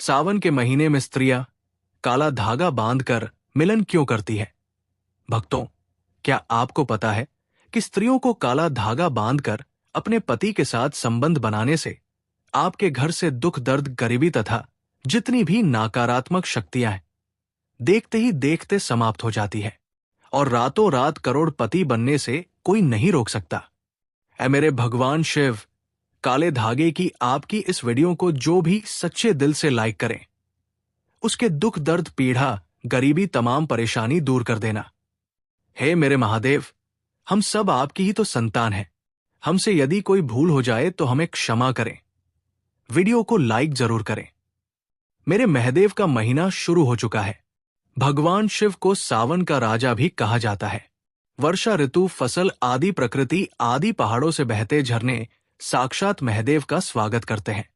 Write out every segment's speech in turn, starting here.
सावन के महीने में स्त्रियां काला धागा बांधकर मिलन क्यों करती है? भक्तों, क्या आपको पता है कि स्त्रियों को काला धागा बांधकर अपने पति के साथ संबंध बनाने से आपके घर से दुख, दर्द, गरीबी तथा जितनी भी नकारात्मक शक्तियां हैं, देखते ही देखते समाप्त हो जाती है और रातों रात करोड़पति बनने से कोई नहीं रोक सकता। ऐ मेरे भगवान शिव, काले धागे की आपकी इस वीडियो को जो भी सच्चे दिल से लाइक करें, उसके दुख, दर्द, पीड़ा, गरीबी, तमाम परेशानी दूर कर देना। हे मेरे महादेव, हम सब आपकी ही तो संतान हैं। हमसे यदि कोई भूल हो जाए तो हमें क्षमा करें। वीडियो को लाइक जरूर करें। मेरे महादेव का महीना शुरू हो चुका है। भगवान शिव को सावन का राजा भी कहा जाता है। वर्षा ऋतु, फसल आदि, प्रकृति आदि, पहाड़ों से बहते झरने साक्षात महादेव का स्वागत करते हैं।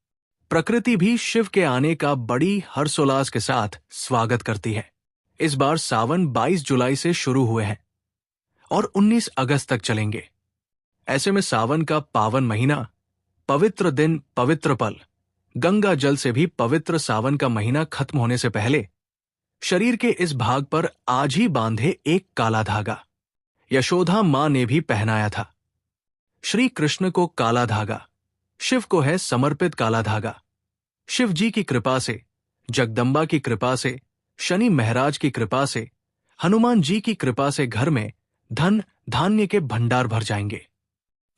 प्रकृति भी शिव के आने का बड़ी हर्षोल्लास के साथ स्वागत करती है। इस बार सावन 22 जुलाई से शुरू हुए हैं और 19 अगस्त तक चलेंगे। ऐसे में सावन का पावन महीना, पवित्र दिन, पवित्र पल, गंगा जल से भी पवित्र सावन का महीना खत्म होने से पहले शरीर के इस भाग पर आज ही बांधे एक काला धागा यशोदा मां ने भी पहनाया था। श्री कृष्ण को काला धागा, शिव को है समर्पित काला धागा। शिव जी की कृपा से, जगदम्बा की कृपा से, शनि महाराज की कृपा से, हनुमान जी की कृपा से घर में धन धान्य के भंडार भर जाएंगे।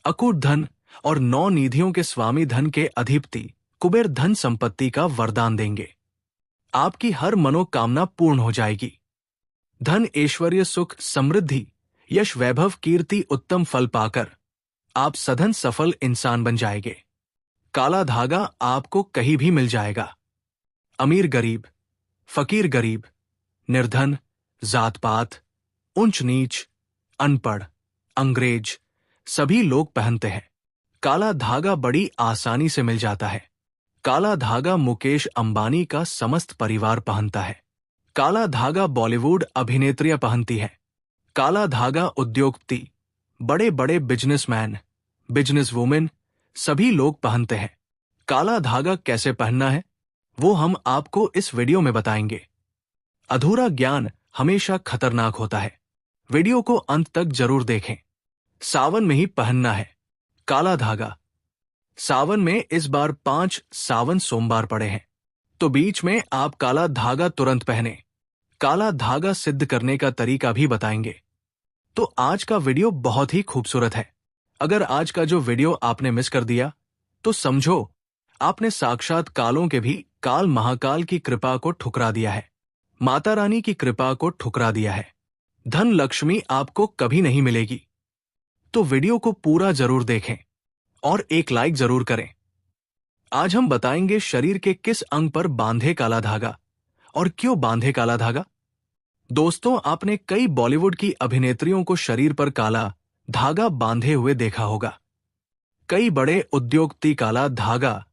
अकूट धन और 9 निधियों के स्वामी, धन के अधिपति कुबेर धन संपत्ति का वरदान देंगे। आपकी हर मनोकामना पूर्ण हो जाएगी। धन, ऐश्वर्य, सुख, समृद्धि, यश, वैभव, कीर्ति, उत्तम फल पाकर आप सधन सफल इंसान बन जाएंगे। काला धागा आपको कहीं भी मिल जाएगा। अमीर गरीब, फकीर गरीब, निर्धन, जात पात, ऊंच नीच, अनपढ़, अंग्रेज, सभी लोग पहनते हैं। काला धागा बड़ी आसानी से मिल जाता है। काला धागा मुकेश अंबानी का समस्त परिवार पहनता है। काला धागा बॉलीवुड अभिनेत्रियां पहनती हैं। काला धागा उद्योगपति, बड़े बड़े बिजनेसमैन, बिजनेस वुमेन, सभी लोग पहनते हैं। काला धागा कैसे पहनना है वो हम आपको इस वीडियो में बताएंगे। अधूरा ज्ञान हमेशा खतरनाक होता है। वीडियो को अंत तक जरूर देखें। सावन में ही पहनना है काला धागा। सावन में इस बार 5 सावन सोमवार पड़े हैं, तो बीच में आप काला धागा तुरंत पहने। काला धागा सिद्ध करने का तरीका भी बताएंगे। तो आज का वीडियो बहुत ही खूबसूरत है। अगर आज का जो वीडियो आपने मिस कर दिया तो समझो आपने साक्षात कालों के भी काल महाकाल की कृपा को ठुकरा दिया है। माता रानी की कृपा को ठुकरा दिया है। धन लक्ष्मी आपको कभी नहीं मिलेगी। तो वीडियो को पूरा जरूर देखें और एक लाइक जरूर करें। आज हम बताएंगे शरीर के किस अंग पर बांधे काला धागा और क्यों बांधे काला धागा। दोस्तों, आपने कई बॉलीवुड की अभिनेत्रियों को शरीर पर काला धागा बांधे हुए देखा होगा। कई बड़े उद्योगपति काला धागा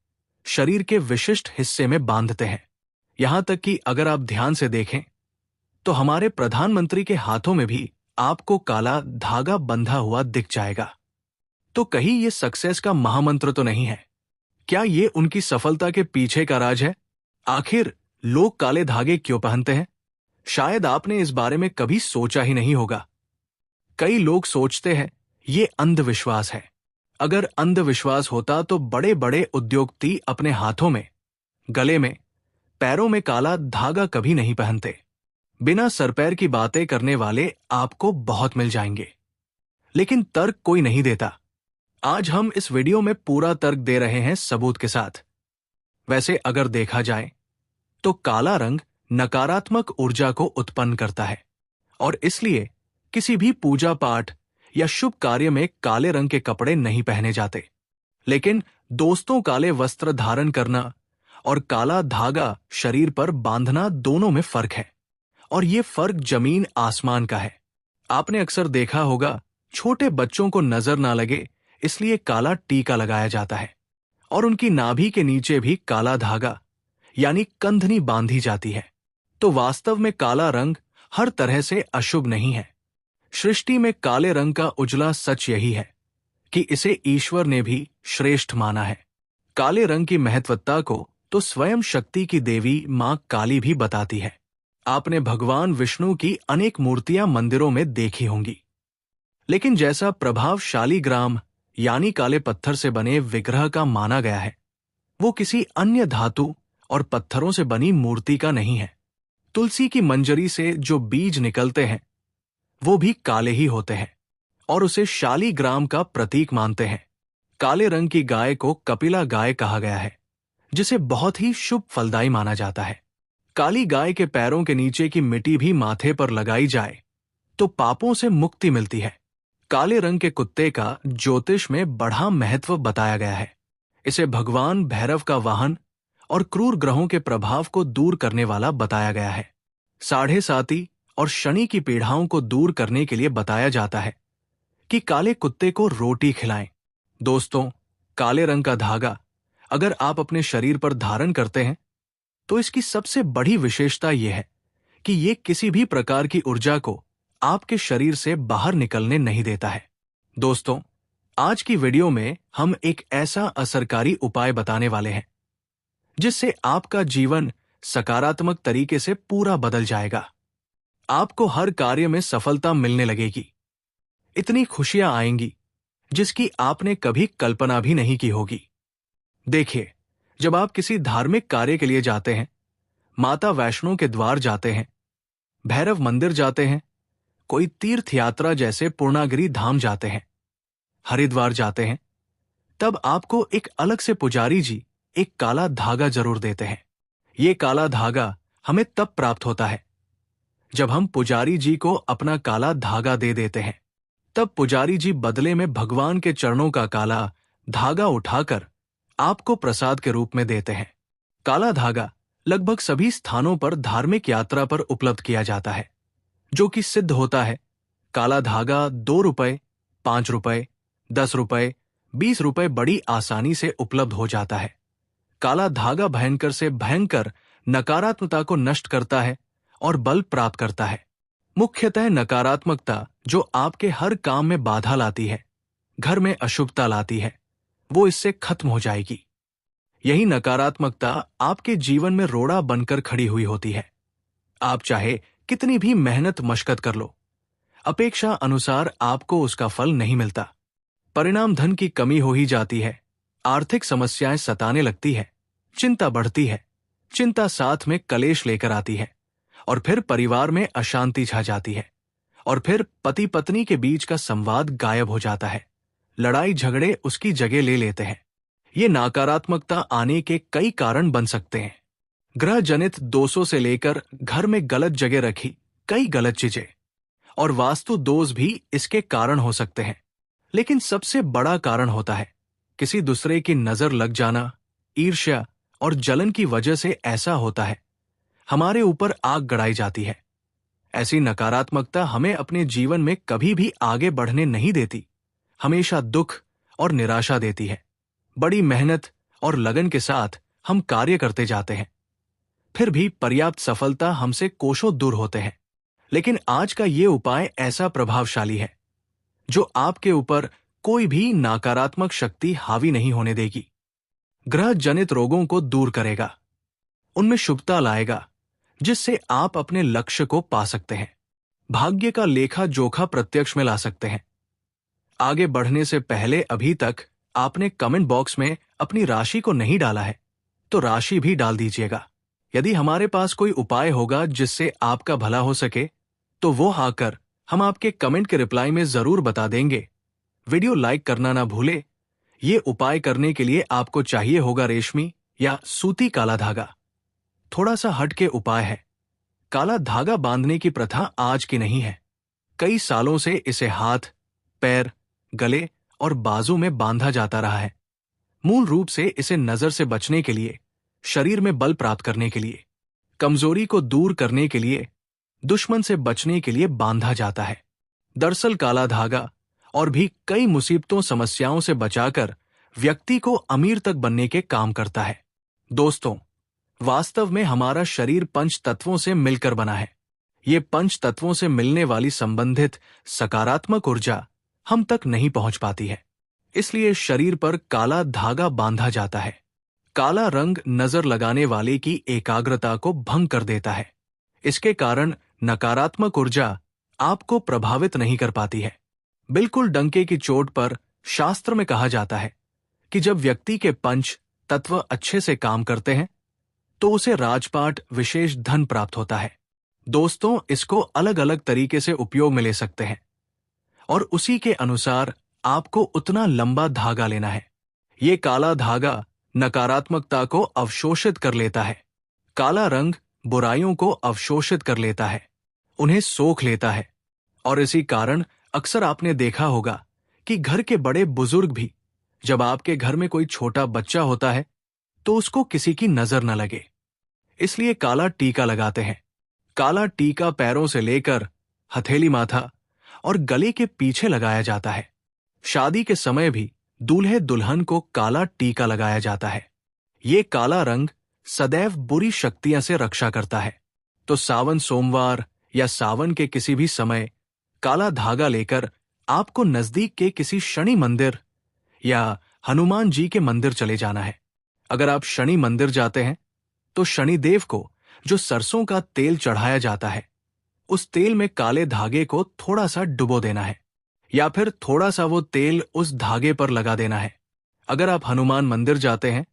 शरीर के विशिष्ट हिस्से में बांधते हैं। यहां तक कि अगर आप ध्यान से देखें तो हमारे प्रधानमंत्री के हाथों में भी आपको काला धागा बंधा हुआ दिख जाएगा। तो कहीं ये सक्सेस का महामंत्र तो नहीं है? क्या ये उनकी सफलता के पीछे का राज है? आखिर लोग काले धागे क्यों पहनते हैं? शायद आपने इस बारे में कभी सोचा ही नहीं होगा। कई लोग सोचते हैं ये अंधविश्वास है। अगर अंधविश्वास होता तो बड़े बड़े उद्योगपति अपने हाथों में, गले में, पैरों में काला धागा कभी नहीं पहनते। बिना सर पैर की बातें करने वाले आपको बहुत मिल जाएंगे, लेकिन तर्क कोई नहीं देता। आज हम इस वीडियो में पूरा तर्क दे रहे हैं सबूत के साथ। वैसे अगर देखा जाए तो काला रंग नकारात्मक ऊर्जा को उत्पन्न करता है और इसलिए किसी भी पूजा पाठ या शुभ कार्य में काले रंग के कपड़े नहीं पहने जाते। लेकिन दोस्तों, काले वस्त्र धारण करना और काला धागा शरीर पर बांधना दोनों में फर्क है और ये फर्क जमीन आसमान का है। आपने अक्सर देखा होगा छोटे बच्चों को नजर ना लगे इसलिए काला टीका लगाया जाता है और उनकी नाभि के नीचे भी काला धागा यानी कंधनी बांधी जाती है। तो वास्तव में काला रंग हर तरह से अशुभ नहीं है। सृष्टि में काले रंग का उजला सच यही है कि इसे ईश्वर ने भी श्रेष्ठ माना है। काले रंग की महत्वता को तो स्वयं शक्ति की देवी मां काली भी बताती है। आपने भगवान विष्णु की अनेक मूर्तियां मंदिरों में देखी होंगी, लेकिन जैसा प्रभावशाली ग्राम यानी काले पत्थर से बने विग्रह का माना गया है, वो किसी अन्य धातु और पत्थरों से बनी मूर्ति का नहीं है। तुलसी की मंजरी से जो बीज निकलते हैं वो भी काले ही होते हैं और उसे शालीग्राम का प्रतीक मानते हैं। काले रंग की गाय को कपिला गाय कहा गया है, जिसे बहुत ही शुभ फलदायी माना जाता है। काली गाय के पैरों के नीचे की मिट्टी भी माथे पर लगाई जाए तो पापों से मुक्ति मिलती है। काले रंग के कुत्ते का ज्योतिष में बड़ा महत्व बताया गया है। इसे भगवान भैरव का वाहन और क्रूर ग्रहों के प्रभाव को दूर करने वाला बताया गया है। साढ़े साती और शनि की पीड़ाओं को दूर करने के लिए बताया जाता है कि काले कुत्ते को रोटी खिलाएं। दोस्तों, काले रंग का धागा अगर आप अपने शरीर पर धारण करते हैं तो इसकी सबसे बड़ी विशेषता यह है कि यह किसी भी प्रकार की ऊर्जा को आपके शरीर से बाहर निकलने नहीं देता है। दोस्तों, आज की वीडियो में हम एक ऐसा असरकारी उपाय बताने वाले हैं जिससे आपका जीवन सकारात्मक तरीके से पूरा बदल जाएगा। आपको हर कार्य में सफलता मिलने लगेगी। इतनी खुशियां आएंगी जिसकी आपने कभी कल्पना भी नहीं की होगी। देखिए, जब आप किसी धार्मिक कार्य के लिए जाते हैं, माता वैष्णो के द्वार जाते हैं, भैरव मंदिर जाते हैं, कोई तीर्थ यात्रा जैसे पूर्णागिरि धाम जाते हैं, हरिद्वार जाते हैं, तब आपको एक अलग से पुजारी जी एक काला धागा जरूर देते हैं। ये काला धागा हमें तब प्राप्त होता है जब हम पुजारी जी को अपना काला धागा दे देते हैं। तब पुजारी जी बदले में भगवान के चरणों का काला धागा उठाकर आपको प्रसाद के रूप में देते हैं। काला धागा लगभग सभी स्थानों पर धार्मिक यात्रा पर उपलब्ध किया जाता है, जो कि सिद्ध होता है। काला धागा 2 रुपए, 5 रुपए, 10 रुपए, 20 रुपए बड़ी आसानी से उपलब्ध हो जाता है। काला धागा भयंकर से भयंकर नकारात्मकता को नष्ट करता है और बल प्राप्त करता है। मुख्यतः नकारात्मकता जो आपके हर काम में बाधा लाती है, घर में अशुभता लाती है, वो इससे खत्म हो जाएगी। यही नकारात्मकता आपके जीवन में रोड़ा बनकर खड़ी हुई होती है। आप चाहे कितनी भी मेहनत मशक्कत कर लो, अपेक्षा अनुसार आपको उसका फल नहीं मिलता। परिणाम धन की कमी हो ही जाती है, आर्थिक समस्याएं सताने लगती है, चिंता बढ़ती है, चिंता साथ में कलेश लेकर आती है और फिर परिवार में अशांति छा जाती है और फिर पति पत्नी के बीच का संवाद गायब हो जाता है। लड़ाई झगड़े उसकी जगह ले लेते हैं। ये नकारात्मकता आने के कई कारण बन सकते हैं। ग्रह जनित दोषों से लेकर घर में गलत जगह रखी कई गलत चीजें और वास्तु दोष भी इसके कारण हो सकते हैं। लेकिन सबसे बड़ा कारण होता है किसी दूसरे की नजर लग जाना। ईर्ष्या और जलन की वजह से ऐसा होता है, हमारे ऊपर आग गड़ाई जाती है। ऐसी नकारात्मकता हमें अपने जीवन में कभी भी आगे बढ़ने नहीं देती, हमेशा दुख और निराशा देती है। बड़ी मेहनत और लगन के साथ हम कार्य करते जाते हैं, फिर भी पर्याप्त सफलता हमसे कोसों दूर होते हैं। लेकिन आज का ये उपाय ऐसा प्रभावशाली है जो आपके ऊपर कोई भी नकारात्मक शक्ति हावी नहीं होने देगी। ग्रह जनित रोगों को दूर करेगा, उनमें शुभता लाएगा, जिससे आप अपने लक्ष्य को पा सकते हैं। भाग्य का लेखा जोखा प्रत्यक्ष में ला सकते हैं। आगे बढ़ने से पहले अभी तक आपने कमेंट बॉक्स में अपनी राशि को नहीं डाला है तो राशि भी डाल दीजिएगा। यदि हमारे पास कोई उपाय होगा जिससे आपका भला हो सके तो वो आकर हम आपके कमेंट के रिप्लाई में जरूर बता देंगे। वीडियो लाइक करना ना भूले। ये उपाय करने के लिए आपको चाहिए होगा रेशमी या सूती काला धागा। थोड़ा सा हट के उपाय है। काला धागा बांधने की प्रथा आज की नहीं है। कई सालों से इसे हाथ, पैर, गले और बाजू में बांधा जाता रहा है। मूल रूप से इसे नजर से बचने के लिए, शरीर में बल प्राप्त करने के लिए, कमजोरी को दूर करने के लिए, दुश्मन से बचने के लिए बांधा जाता है। दरअसल काला धागा और भी कई मुसीबतों समस्याओं से बचाकर व्यक्ति को अमीर तक बनने के काम करता है। दोस्तों, वास्तव में हमारा शरीर पंच तत्वों से मिलकर बना है। ये पंच तत्वों से मिलने वाली संबंधित सकारात्मक ऊर्जा हम तक नहीं पहुंच पाती है, इसलिए शरीर पर काला धागा बांधा जाता है। काला रंग नजर लगाने वाले की एकाग्रता को भंग कर देता है। इसके कारण नकारात्मक ऊर्जा आपको प्रभावित नहीं कर पाती है। बिल्कुल डंके की चोट पर शास्त्र में कहा जाता है कि जब व्यक्ति के पंच तत्व अच्छे से काम करते हैं तो उसे राजपाट विशेष धन प्राप्त होता है। दोस्तों, इसको अलग अलग तरीके से उपयोग में ले सकते हैं और उसी के अनुसार आपको उतना लंबा धागा लेना है। ये काला धागा नकारात्मकता को अवशोषित कर लेता है। काला रंग बुराइयों को अवशोषित कर लेता है, उन्हें सोख लेता है। और इसी कारण अक्सर आपने देखा होगा कि घर के बड़े बुजुर्ग भी जब आपके घर में कोई छोटा बच्चा होता है तो उसको किसी की नजर न लगे, इसलिए काला टीका लगाते हैं। काला टीका पैरों से लेकर हथेली माथा और गले के पीछे लगाया जाता है। शादी के समय भी दूल्हे दुल्हन को काला टीका लगाया जाता है। ये काला रंग सदैव बुरी शक्तियां से रक्षा करता है। तो सावन सोमवार या सावन के किसी भी समय काला धागा लेकर आपको नजदीक के किसी शनि मंदिर या हनुमान जी के मंदिर चले जाना है। अगर आप शनि मंदिर जाते हैं तो शनिदेव को जो सरसों का तेल चढ़ाया जाता है उस तेल में काले धागे को थोड़ा सा डुबो देना है या फिर थोड़ा सा वो तेल उस धागे पर लगा देना है। अगर आप हनुमान मंदिर जाते हैं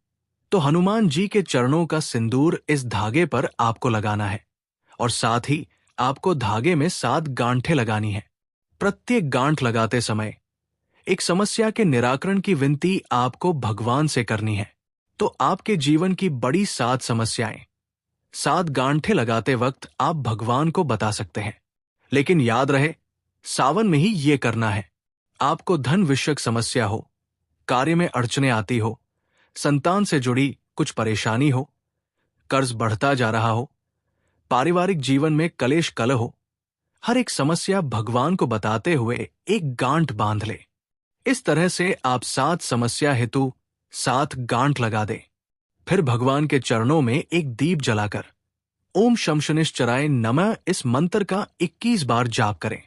तो हनुमान जी के चरणों का सिंदूर इस धागे पर आपको लगाना है और साथ ही आपको धागे में 7 गांठें लगानी है। प्रत्येक गांठ लगाते समय एक समस्या के निराकरण की विनती आपको भगवान से करनी है। तो आपके जीवन की बड़ी 7 समस्याएं 7 गांठें लगाते वक्त आप भगवान को बता सकते हैं। लेकिन याद रहे, सावन में ही ये करना है। आपको धन विषयक समस्या हो, कार्य में अड़चने आती हो, संतान से जुड़ी कुछ परेशानी हो, कर्ज बढ़ता जा रहा हो, पारिवारिक जीवन में कलेश कलह हो, हर एक समस्या भगवान को बताते हुए एक गांठ बांध ले। इस तरह से आप 7 समस्या हेतु 7 गांठ लगा दे। फिर भगवान के चरणों में एक दीप जलाकर ओम शम शनिश्चराय नमः इस मंत्र का 21 बार जाप करें।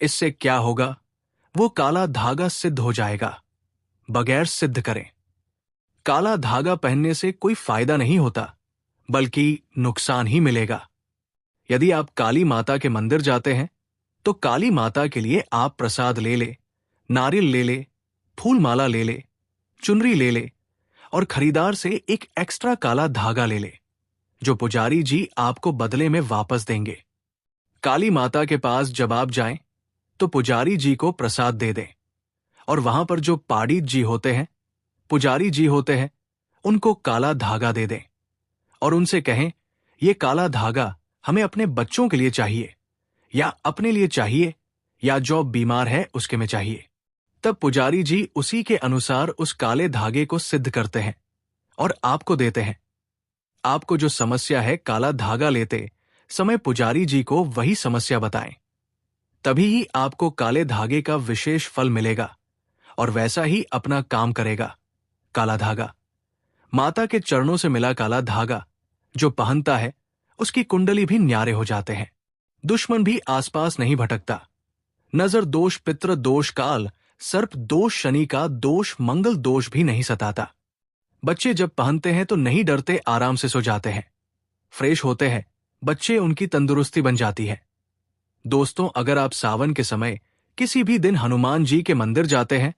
इससे क्या होगा, वो काला धागा सिद्ध हो जाएगा। बगैर सिद्ध करें। काला धागा पहनने से कोई फायदा नहीं होता, बल्कि नुकसान ही मिलेगा। यदि आप काली माता के मंदिर जाते हैं तो काली माता के लिए आप प्रसाद ले ले, नारियल ले ले, फूल माला ले ले, चुनरी ले ले और खरीदार से एक एक्स्ट्रा काला धागा ले ले, जो पुजारी जी आपको बदले में वापस देंगे। काली माता के पास जब आप जाएं तो पुजारी जी को प्रसाद दे दें और वहां पर जो पाडित जी होते हैं, पुजारी जी होते हैं, उनको काला धागा दे दें और उनसे कहें, ये काला धागा हमें अपने बच्चों के लिए चाहिए या अपने लिए चाहिए या जो बीमार है उसके में चाहिए। तब पुजारी जी उसी के अनुसार उस काले धागे को सिद्ध करते हैं और आपको देते हैं। आपको जो समस्या है, काला धागा लेते समय पुजारी जी को वही समस्या बताएं, तभी ही आपको काले धागे का विशेष फल मिलेगा और वैसा ही अपना काम करेगा। काला धागा माता के चरणों से मिला काला धागा जो पहनता है उसकी कुंडली भी न्यारे हो जाते हैं। दुश्मन भी आसपास नहीं भटकता। नजर दोष, पितृ दोष, काल सर्प दोष, शनि का दोष, मंगल दोष भी नहीं सताता। बच्चे जब पहनते हैं तो नहीं डरते, आराम से सो जाते हैं, फ्रेश होते हैं बच्चे, उनकी तंदुरुस्ती बन जाती है। दोस्तों, अगर आप सावन के समय किसी भी दिन हनुमान जी के मंदिर जाते हैं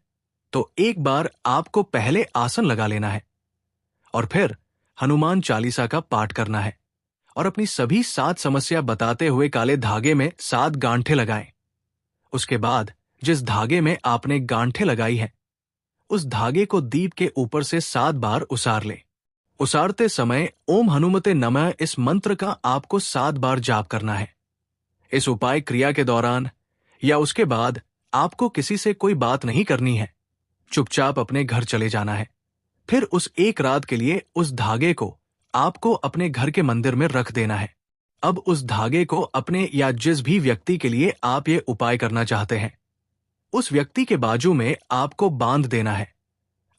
तो एक बार आपको पहले आसन लगा लेना है और फिर हनुमान चालीसा का पाठ करना है और अपनी सभी 7 समस्या बताते हुए काले धागे में 7 गांठें लगाएं। उसके बाद जिस धागे में आपने गांठें लगाई है उस धागे को दीप के ऊपर से 7 बार उसार ले। उसारते समय ओम हनुमते नमः इस मंत्र का आपको 7 बार जाप करना है। इस उपाय क्रिया के दौरान या उसके बाद आपको किसी से कोई बात नहीं करनी है, चुपचाप अपने घर चले जाना है। फिर उस एक रात के लिए उस धागे को आपको अपने घर के मंदिर में रख देना है। अब उस धागे को अपने या जिस भी व्यक्ति के लिए आप ये उपाय करना चाहते हैं उस व्यक्ति के बाजू में आपको बांध देना है।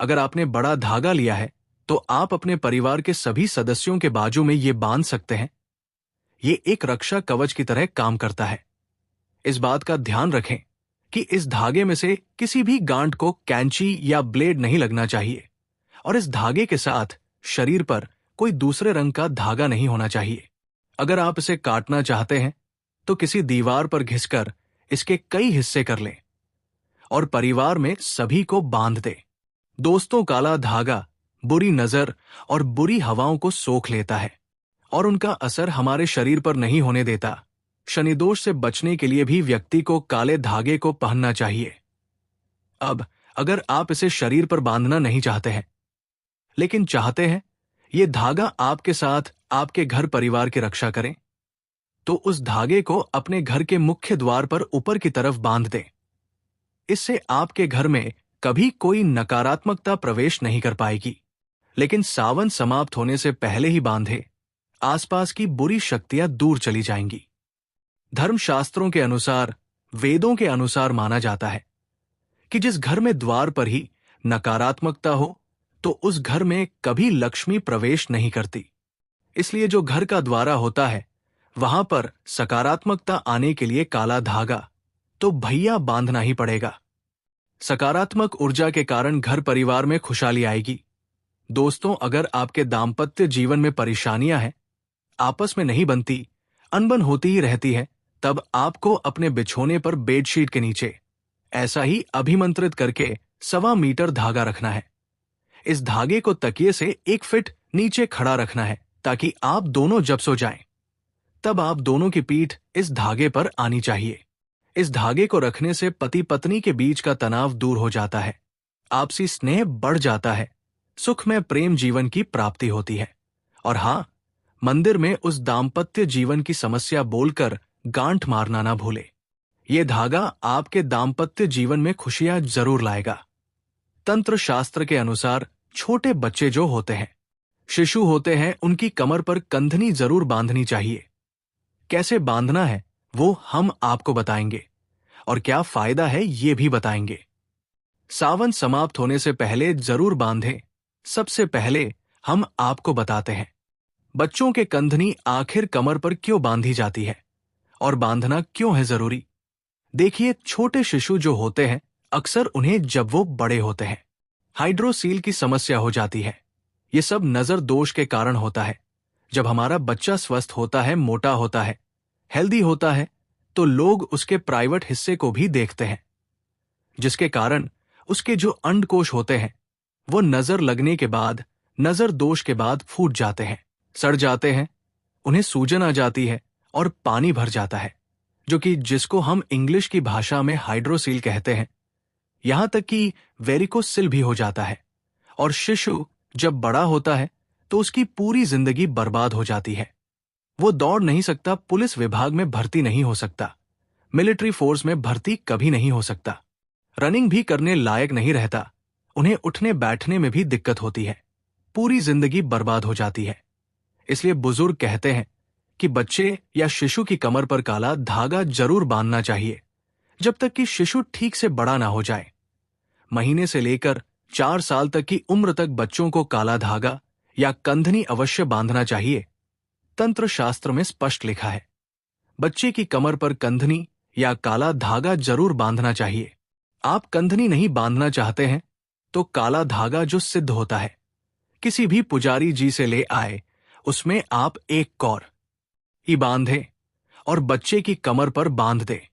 अगर आपने बड़ा धागा लिया है तो आप अपने परिवार के सभी सदस्यों के बाजू में ये बांध सकते हैं। ये एक रक्षा कवच की तरह काम करता है। इस बात का ध्यान रखें कि इस धागे में से किसी भी गांठ को कैंची या ब्लेड नहीं लगना चाहिए और इस धागे के साथ शरीर पर कोई दूसरे रंग का धागा नहीं होना चाहिए। अगर आप इसे काटना चाहते हैं तो किसी दीवार पर घिसकर इसके कई हिस्से कर लें और परिवार में सभी को बांध दें। दोस्तों, काला धागा बुरी नजर और बुरी हवाओं को सोख लेता है और उनका असर हमारे शरीर पर नहीं होने देता। शनिदोष से बचने के लिए भी व्यक्ति को काले धागे को पहनना चाहिए। अब अगर आप इसे शरीर पर बांधना नहीं चाहते हैं, लेकिन चाहते हैं ये धागा आपके साथ आपके घर परिवार की रक्षा करें, तो उस धागे को अपने घर के मुख्य द्वार पर ऊपर की तरफ बांध दें। इससे आपके घर में कभी कोई नकारात्मकता प्रवेश नहीं कर पाएगी। लेकिन सावन समाप्त होने से पहले ही बांधे, आसपास की बुरी शक्तियां दूर चली जाएंगी। धर्मशास्त्रों के अनुसार, वेदों के अनुसार माना जाता है कि जिस घर में द्वार पर ही नकारात्मकता हो तो उस घर में कभी लक्ष्मी प्रवेश नहीं करती। इसलिए जो घर का द्वारा होता है वहां पर सकारात्मकता आने के लिए काला धागा तो भैया बांधना ही पड़ेगा। सकारात्मक ऊर्जा के कारण घर परिवार में खुशहाली आएगी। दोस्तों, अगर आपके दाम्पत्य जीवन में परेशानियां हैं, आपस में नहीं बनती, अनबन होती ही रहती है, तब आपको अपने बिछोने पर बेडशीट के नीचे ऐसा ही अभिमंत्रित करके 1.25 मीटर धागा रखना है। इस धागे को तकिए से 1 फीट नीचे खड़ा रखना है ताकि आप दोनों जब सो जाएं, तब आप दोनों की पीठ इस धागे पर आनी चाहिए। इस धागे को रखने से पति पत्नी के बीच का तनाव दूर हो जाता है, आपसी स्नेह बढ़ जाता है, सुखमय प्रेम जीवन की प्राप्ति होती है। और हां, मंदिर में उस दाम्पत्य जीवन की समस्या बोलकर गांठ मारना ना भूले। ये धागा आपके दाम्पत्य जीवन में खुशियां जरूर लाएगा। तंत्र शास्त्र के अनुसार छोटे बच्चे जो होते हैं, शिशु होते हैं, उनकी कमर पर कंधनी जरूर बांधनी चाहिए। कैसे बांधना है वो हम आपको बताएंगे और क्या फायदा है ये भी बताएंगे। सावन समाप्त होने से पहले जरूर बांधें। सबसे पहले हम आपको बताते हैं बच्चों के कंधनी आखिर कमर पर क्यों बांधी जाती है और बांधना क्यों है जरूरी। देखिए, छोटे शिशु जो होते हैं अक्सर उन्हें जब वो बड़े होते हैं हाइड्रोसील की समस्या हो जाती है। ये सब नजर दोष के कारण होता है। जब हमारा बच्चा स्वस्थ होता है, मोटा होता है, हेल्दी होता है, तो लोग उसके प्राइवेट हिस्से को भी देखते हैं, जिसके कारण उसके जो अंडकोश होते हैं वो नजर लगने के बाद, नजर दोष के बाद फूट जाते हैं, सड़ जाते हैं, उन्हें सूजन आ जाती है और पानी भर जाता है, जो कि जिसको हम इंग्लिश की भाषा में हाइड्रोसील कहते हैं। यहां तक कि वेरिकोसिल भी हो जाता है और शिशु जब बड़ा होता है तो उसकी पूरी जिंदगी बर्बाद हो जाती है। वो दौड़ नहीं सकता, पुलिस विभाग में भर्ती नहीं हो सकता, मिलिट्री फोर्स में भर्ती कभी नहीं हो सकता, रनिंग भी करने लायक नहीं रहता, उन्हें उठने बैठने में भी दिक्कत होती है, पूरी जिंदगी बर्बाद हो जाती है। इसलिए बुजुर्ग कहते हैं कि बच्चे या शिशु की कमर पर काला धागा जरूर बांधना चाहिए जब तक कि शिशु ठीक से बड़ा ना हो जाए। महीने से लेकर 4 साल तक की उम्र तक बच्चों को काला धागा या कंधनी अवश्य बांधना चाहिए। तंत्र शास्त्र में स्पष्ट लिखा है, बच्चे की कमर पर कंधनी या काला धागा जरूर बांधना चाहिए। आप कंधनी नहीं बांधना चाहते हैं तो काला धागा जो सिद्ध होता है, किसी भी पुजारी जी से ले आए, उसमें आप 1 कौर ही बांधे और बच्चे की कमर पर बांध दे।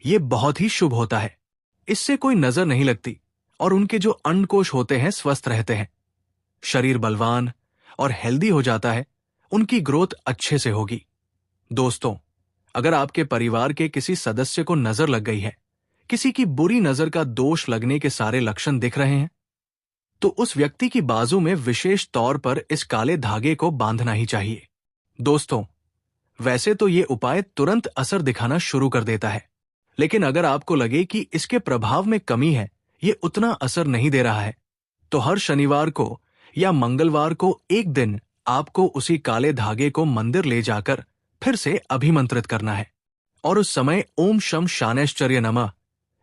ये बहुत ही शुभ होता है। इससे कोई नजर नहीं लगती और उनके जो अंडकोश होते हैं स्वस्थ रहते हैं, शरीर बलवान और हेल्दी हो जाता है, उनकी ग्रोथ अच्छे से होगी। दोस्तों, अगर आपके परिवार के किसी सदस्य को नजर लग गई है, किसी की बुरी नजर का दोष लगने के सारे लक्षण दिख रहे हैं, तो उस व्यक्ति की बाजू में विशेष तौर पर इस काले धागे को बांधना ही चाहिए। दोस्तों, वैसे तो ये उपाय तुरंत असर दिखाना शुरू कर देता है, लेकिन अगर आपको लगे कि इसके प्रभाव में कमी है, ये उतना असर नहीं दे रहा है, तो हर शनिवार को या मंगलवार को एक दिन आपको उसी काले धागे को मंदिर ले जाकर फिर से अभिमंत्रित करना है और उस समय ओम शम शानैश्चर्य नमः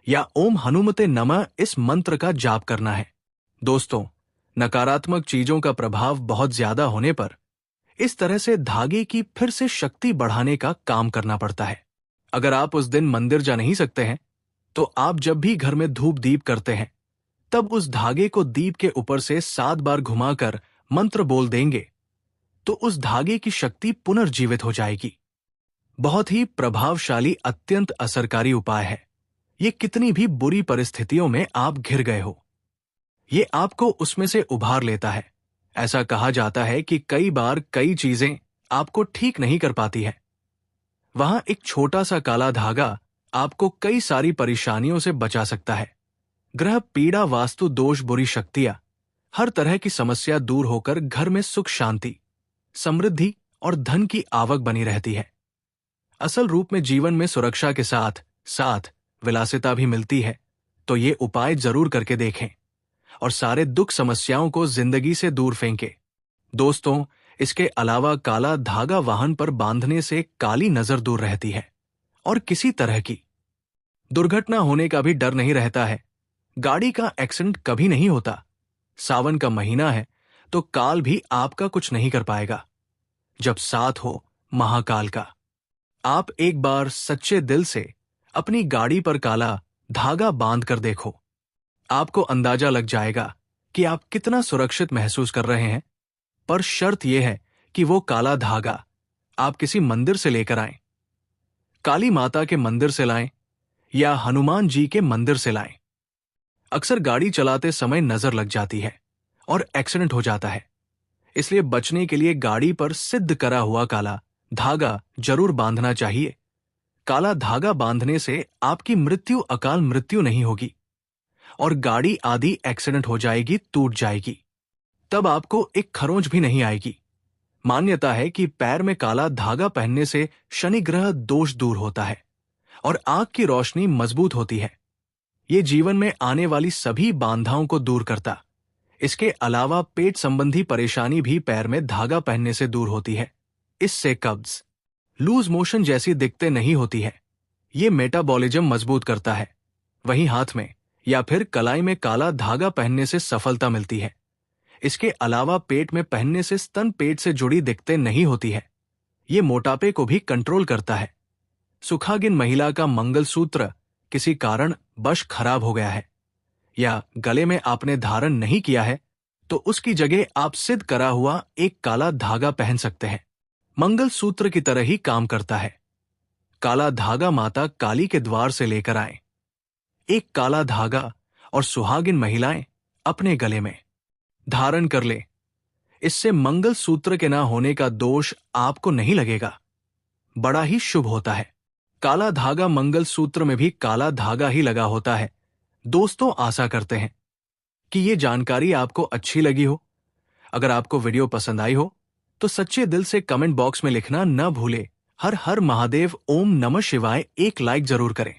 या ओम हनुमते नमः इस मंत्र का जाप करना है। दोस्तों, नकारात्मक चीजों का प्रभाव बहुत ज्यादा होने पर इस तरह से धागे की फिर से शक्ति बढ़ाने का काम करना पड़ता है। अगर आप उस दिन मंदिर जा नहीं सकते हैं, तो आप जब भी घर में धूप दीप करते हैं, तब उस धागे को दीप के ऊपर से 7 बार घुमाकर मंत्र बोल देंगे तो उस धागे की शक्ति पुनर्जीवित हो जाएगी। बहुत ही प्रभावशाली, अत्यंत असरकारी उपाय है। ये कितनी भी बुरी परिस्थितियों में आप घिर गए हो, ये आपको उसमें से उभार लेता है। ऐसा कहा जाता है कि कई बार कई चीजें आपको ठीक नहीं कर पाती है, वहां एक छोटा सा काला धागा आपको कई सारी परेशानियों से बचा सकता है। ग्रह पीड़ा, वास्तु दोष, बुरी शक्तियां, हर तरह की समस्या दूर होकर घर में सुख, शांति, समृद्धि और धन की आवक बनी रहती है। असल रूप में जीवन में सुरक्षा के साथ साथ विलासिता भी मिलती है। तो ये उपाय जरूर करके देखें और सारे दुख समस्याओं को जिंदगी से दूर फेंके। दोस्तों, इसके अलावा काला धागा वाहन पर बांधने से काली नजर दूर रहती है और किसी तरह की दुर्घटना होने का भी डर नहीं रहता है। गाड़ी का एक्सीडेंट कभी नहीं होता। सावन का महीना है तो काल भी आपका कुछ नहीं कर पाएगा जब साथ हो महाकाल का। आप एक बार सच्चे दिल से अपनी गाड़ी पर काला धागा बांध कर देखो, आपको अंदाजा लग जाएगा कि आप कितना सुरक्षित महसूस कर रहे हैं। पर शर्त यह है कि वो काला धागा आप किसी मंदिर से लेकर आएं, काली माता के मंदिर से लाएं या हनुमान जी के मंदिर से लाएं। अक्सर गाड़ी चलाते समय नजर लग जाती है और एक्सीडेंट हो जाता है, इसलिए बचने के लिए गाड़ी पर सिद्ध करा हुआ काला धागा जरूर बांधना चाहिए। काला धागा बांधने से आपकी मृत्यु अकाल मृत्यु नहीं होगी और गाड़ी आदि एक्सीडेंट हो जाएगी, टूट जाएगी, तब आपको एक खरोंच भी नहीं आएगी। मान्यता है कि पैर में काला धागा पहनने से शनि ग्रह दोष दूर होता है और आंख की रोशनी मजबूत होती है। ये जीवन में आने वाली सभी बाधाओं को दूर करता। इसके अलावा पेट संबंधी परेशानी भी पैर में धागा पहनने से दूर होती है। इससे कब्ज, लूज मोशन जैसी दिक्कतें नहीं होती है। ये मेटाबॉलिज्म मजबूत करता है। वहीं हाथ में या फिर कलाई में काला धागा पहनने से सफलता मिलती है। इसके अलावा पेट में पहनने से स्तन पेट से जुड़ी दिक्कतें नहीं होती है। ये मोटापे को भी कंट्रोल करता है। सुखागिन महिला का मंगलसूत्र किसी कारण बश खराब हो गया है या गले में आपने धारण नहीं किया है तो उसकी जगह आप सिद्ध करा हुआ एक काला धागा पहन सकते हैं। मंगलसूत्र की तरह ही काम करता है। काला धागा माता काली के द्वार से लेकर आए। एक काला धागा और सुहागिन महिलाएं अपने गले में धारण कर ले। इससे मंगलसूत्र के ना होने का दोष आपको नहीं लगेगा, बड़ा ही शुभ होता है। काला धागा मंगलसूत्र में भी काला धागा ही लगा होता है। दोस्तों, आशा करते हैं कि ये जानकारी आपको अच्छी लगी हो। अगर आपको वीडियो पसंद आई हो तो सच्चे दिल से कमेंट बॉक्स में लिखना न भूले। हर हर महादेव, ओम नमः शिवाय एक लाइक जरूर करें।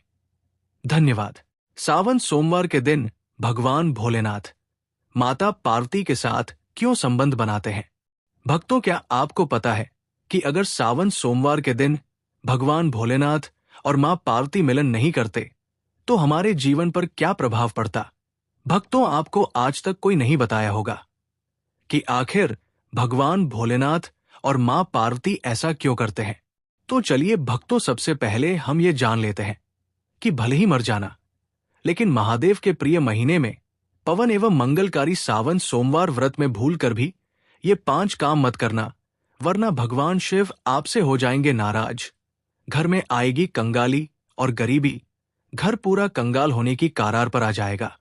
धन्यवाद। सावन सोमवार के दिन भगवान भोलेनाथ माता पार्वती के साथ क्यों संबंध बनाते हैं? भक्तों, क्या आपको पता है कि अगर सावन सोमवार के दिन भगवान भोलेनाथ और मां पार्वती मिलन नहीं करते तो हमारे जीवन पर क्या प्रभाव पड़ता? भक्तों, आपको आज तक कोई नहीं बताया होगा कि आखिर भगवान भोलेनाथ और मां पार्वती ऐसा क्यों करते हैं। तो चलिए भक्तों, सबसे पहले हम ये जान लेते हैं कि भले ही मर जाना, लेकिन महादेव के प्रिय महीने में पवन एवं मंगलकारी सावन सोमवार व्रत में भूल कर भी ये 5 काम मत करना, वरना भगवान शिव आपसे हो जाएंगे नाराज। घर में आएगी कंगाली और गरीबी, घर पूरा कंगाल होने की कगार पर आ जाएगा।